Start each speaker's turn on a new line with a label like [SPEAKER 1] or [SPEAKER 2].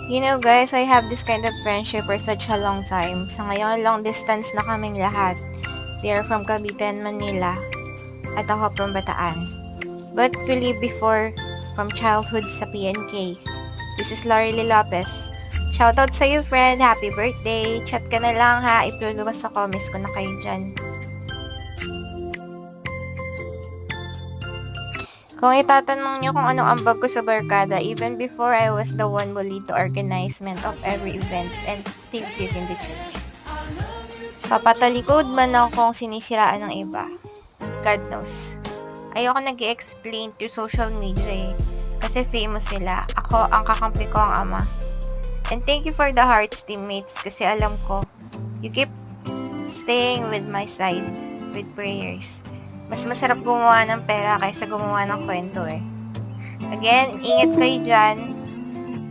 [SPEAKER 1] You know guys, I have this kind of friendship for such a long time. Sa ngayon, long distance na kaming lahat. They are from Cavite and Manila, at ako from Bataan. But we lived before from childhood sa PNK. This is Lorely Lopez. Shoutout sa iyo friend, happy birthday! Chat ka na lang ha, ipluluwas ako, miss ko na kayo dyan. Kung itatanong niyo kung anong ambag ko sa barkada, even before I was the one bullied to organizement of every event and activities in the church. Papatalikod man akong sinisiraan ng iba. God knows. Ayoko nag-explain through social media kasi famous sila. Ako ang kakampi ko ang ama. And thank you for the hearts teammates kasi alam ko, you keep staying with my side with prayers. Mas masarap gumawa ng pera kaysa gumawa ng kwento eh. Again, ingat kayo dyan.